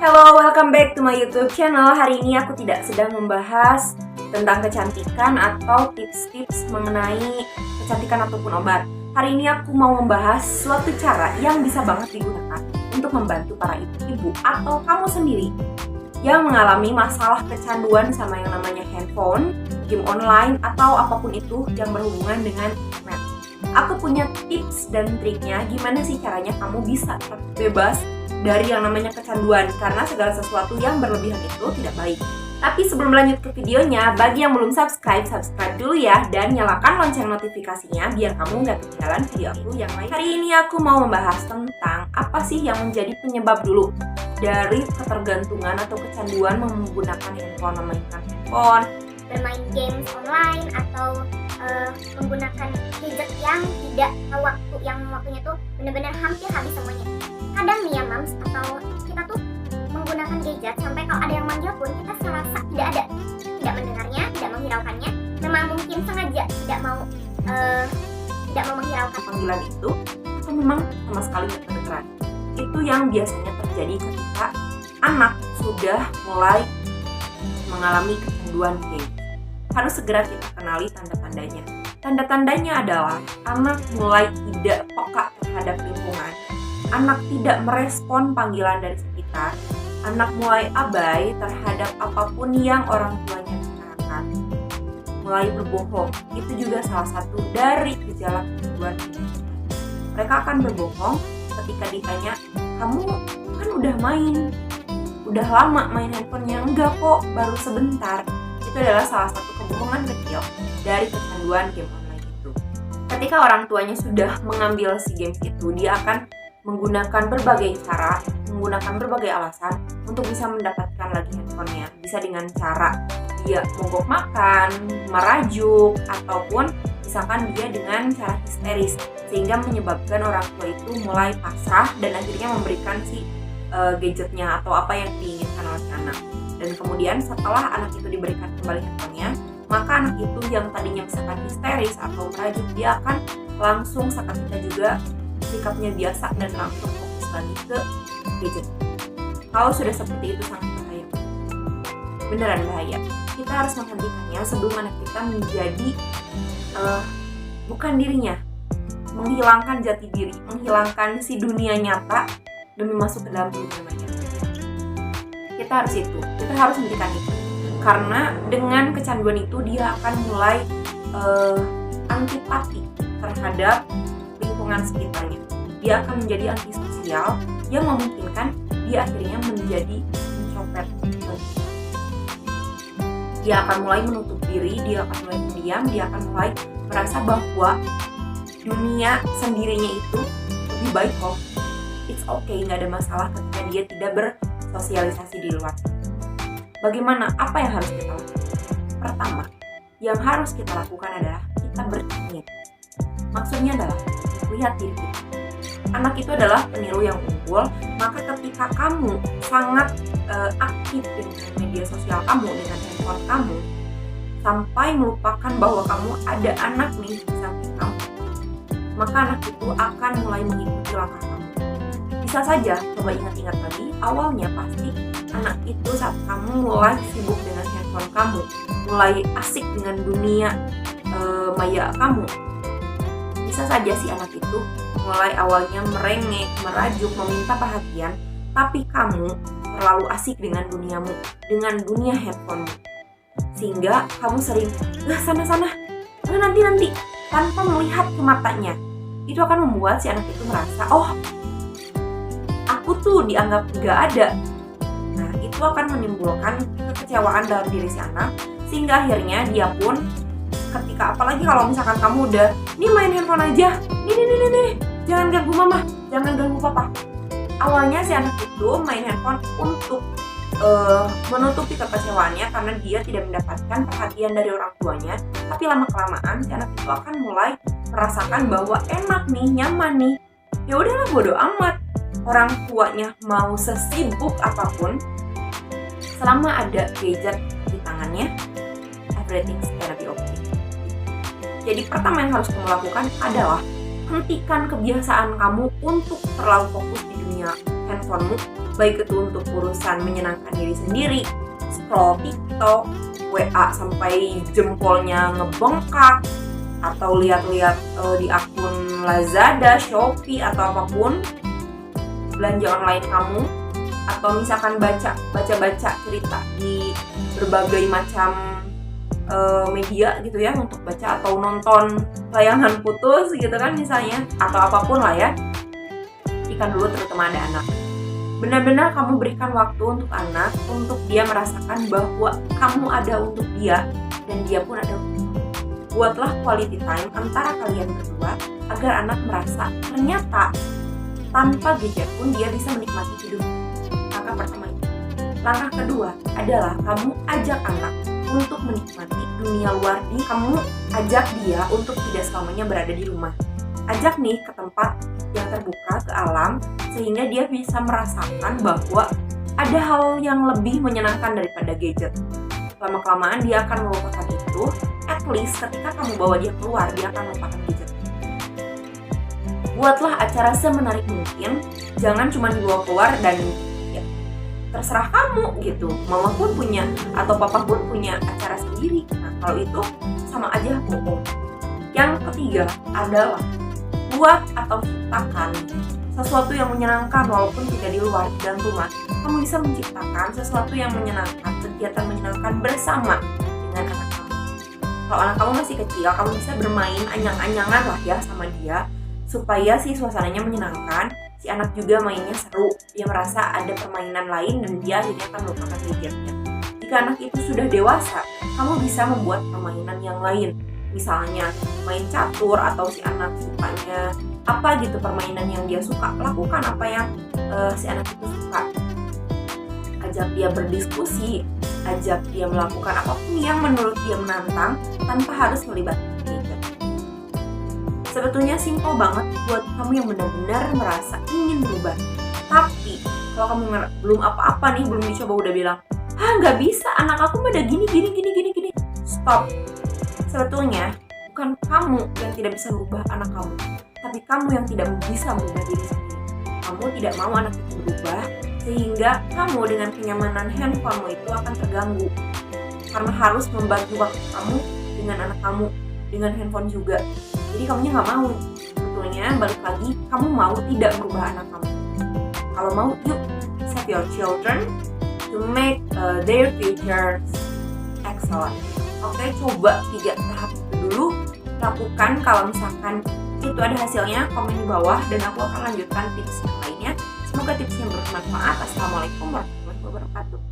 Hello, welcome back to my YouTube channel. Hari ini aku tidak sedang membahas tentang kecantikan atau tips-tips mengenai kecantikan ataupun obat. Hari ini aku mau membahas suatu cara yang bisa banget digunakan untuk membantu para ibu-ibu atau kamu sendiri yang mengalami masalah kecanduan sama yang namanya handphone, game online, atau apapun itu yang berhubungan dengan internet. Aku punya tips dan triknya gimana sih caranya kamu bisa terbebas dari yang namanya kecanduan, karena segala sesuatu yang berlebihan itu tidak baik. Tapi sebelum lanjut ke videonya, bagi yang belum subscribe dulu ya, dan nyalakan lonceng notifikasinya biar kamu nggak ketinggalan video aku yang lain. Hari ini aku mau membahas tentang apa sih yang menjadi penyebab dulu dari ketergantungan atau kecanduan menggunakan handphone, memainkan handphone, bermain games online, atau menggunakan gadget yang tidak waktunya tuh benar-benar hampir habis semuanya. Kadang nih ya mams, atau kita tuh menggunakan gadget sampai kalau ada yang manggil pun kita serasa tidak mendengarnya, tidak menghiraukannya. Memang mungkin sengaja tidak mau menghiraukan panggilan itu, atau memang sama sekali tidak kedengeran. Itu yang biasanya terjadi ketika anak sudah mulai mengalami kecanduan game. Harus segera kita kenali tanda-tandanya. Tanda-tandanya adalah anak mulai tidak peka terhadap lingkungan, anak tidak merespon panggilan dari sekitar, anak mulai abai terhadap apapun yang orang tuanya bicarakan, mulai berbohong. Itu juga salah satu dari gejala kecanduan. Mereka akan berbohong ketika ditanya, kamu kan udah lama main handphonenya. Enggak kok, baru sebentar. Itu adalah salah satu kebohongan kecil dari kecanduan game online itu. Ketika orang tuanya sudah mengambil si games itu, dia akan menggunakan berbagai cara, menggunakan berbagai alasan untuk bisa mendapatkan lagi handphonenya. Bisa dengan cara dia mogok makan, merajuk, ataupun misalkan dia dengan cara histeris, sehingga menyebabkan orang tua itu mulai pasrah dan akhirnya memberikan si gadgetnya atau apa yang diinginkan oleh si anak. Dan kemudian setelah anak itu diberikan kembali handphonenya, maka anak itu yang tadinya misalkan histeris atau merajuk, dia akan langsung seketika juga sikapnya biasa dan langsung fokus lagi ke gadget. Kalau sudah seperti itu sangat bahaya, beneran bahaya. Kita harus menghentikannya sebelum anak kita menjadi bukan dirinya, menghilangkan jati diri, menghilangkan si dunia nyata demi masuk ke dalam dunia maya. Kita harus hentikan itu, karena dengan kecanduan itu dia akan mulai antipati terhadap lingkungan sekitarnya. Dia akan menjadi antisosial yang memungkinkan dia akhirnya menjadi introvert. Dia akan mulai menutup diri, dia akan mulai pendiam, dia akan mulai merasa bahwa dunia sendirinya itu lebih baik kok. It's okay, nggak ada masalah ketika dia tidak bersosialisasi di luar. Bagaimana? Apa yang harus kita lakukan? Pertama, yang harus kita lakukan adalah kita bercermin. Maksudnya adalah lihat diri kita. Anak itu adalah peniru yang unggul, maka ketika kamu sangat aktif dengan media sosial kamu, dengan handphone kamu, sampai melupakan bahwa kamu ada anak nih di samping kamu, maka anak itu akan mulai mengikuti langkah kamu. Bisa saja, coba ingat-ingat lagi, awalnya pasti anak itu saat kamu mulai sibuk dengan handphone kamu, mulai asik dengan dunia maya kamu, bisa saja si anak itu mulai awalnya merengek, merajuk, meminta perhatian, tapi kamu terlalu asik dengan duniamu, dengan dunia handphonemu, sehingga kamu sering sana-sana, nanti, tanpa melihat ke matanya. Itu akan membuat si anak itu merasa, oh, aku tuh dianggap gak ada. Nah, itu akan menimbulkan kekecewaan dalam diri si anak, sehingga akhirnya dia pun ketika, apalagi kalau misalkan kamu udah nih main handphone aja, nih, jangan ganggu mama, jangan ganggu papa. Awalnya si anak itu main handphone untuk menutupi kekecewaannya karena dia tidak mendapatkan perhatian dari orang tuanya. Tapi lama-kelamaan si anak itu akan mulai merasakan bahwa enak nih, nyaman nih. Ya udahlah, bodo amat orang tuanya mau sesibuk apapun, selama ada gadget di tangannya, everything's gonna be okay. Jadi pertama yang harus kamu lakukan adalah hentikan kebiasaan kamu untuk terlalu fokus di dunia handphonemu, baik itu untuk urusan menyenangkan diri sendiri, scroll TikTok, WA sampai jempolnya ngebengkak, atau lihat-lihat di akun Lazada, Shopee, atau apapun belanja online kamu, atau misalkan baca-baca cerita di berbagai macam media gitu ya, untuk baca atau nonton layangan putus gitu kan misalnya, atau apapun lah ya. Berikan dulu, terutama ada anak. Benar-benar kamu berikan waktu untuk anak, untuk dia merasakan bahwa kamu ada untuk dia dan dia pun ada untuk kamu. Buatlah quality time antara kalian berdua agar anak merasa ternyata tanpa gadget pun dia bisa menikmati hidup. Langkah pertama itu. Langkah kedua adalah kamu ajak anak untuk menikmati dunia luar di, kamu ajak dia untuk tidak selamanya berada di rumah. Ajak nih ke tempat yang terbuka, ke alam, sehingga dia bisa merasakan bahwa ada hal yang lebih menyenangkan daripada gadget. Lama-kelamaan dia akan melupakan itu. At least ketika kamu bawa dia keluar, dia akan melupakan gadget. Buatlah acara semenarik mungkin. Jangan cuma dibawa keluar dan ya, terserah kamu gitu. Mama pun punya atau papa pun punya acara sendiri. Nah, kalau itu sama aja bohong. Yang ketiga adalah buat atau ciptakan sesuatu yang menyenangkan walaupun tidak di luar dan rumah. Kamu bisa menciptakan sesuatu yang menyenangkan, kegiatan menyenangkan bersama dengan anak kamu. Kalau anak kamu masih kecil, kamu bisa bermain anyang-anyangan lah ya sama dia, supaya si suasananya menyenangkan, si anak juga mainnya seru, dia merasa ada permainan lain dan dia akhirnya akan melupakan gadgetnya. Jika anak itu sudah dewasa, kamu bisa membuat permainan yang lain. Misalnya main catur, atau si anak sukanya apa gitu, permainan yang dia suka, lakukan apa yang si anak itu suka. Ajak dia berdiskusi, ajak dia melakukan apapun yang menurut dia menantang tanpa harus melibatkan gadget. Sebetulnya simpel banget buat kamu yang benar-benar merasa ingin berubah. Tapi kalau kamu belum apa-apa nih, belum dicoba udah bilang, nggak bisa, anak aku udah gini. Stop. Sebetulnya bukan kamu yang tidak bisa merubah anak kamu, tapi kamu yang tidak bisa merubah diri sendiri. Kamu tidak mau anak itu berubah, sehingga kamu dengan kenyamanan handphonemu itu akan terganggu. Karena harus membagi waktu kamu dengan anak kamu, dengan handphone juga. Jadi kamunya nggak mau. Sebetulnya balik lagi, kamu mau tidak merubah anak kamu. Kalau mau, yuk save your children to make their future excellent. Oke, coba 3 tahap itu dulu lakukan. Kalau misalkan itu ada hasilnya, komen di bawah dan aku akan lanjutkan tips yang lainnya. Semoga tips yang bermanfaat. Assalamualaikum warahmatullahi wabarakatuh.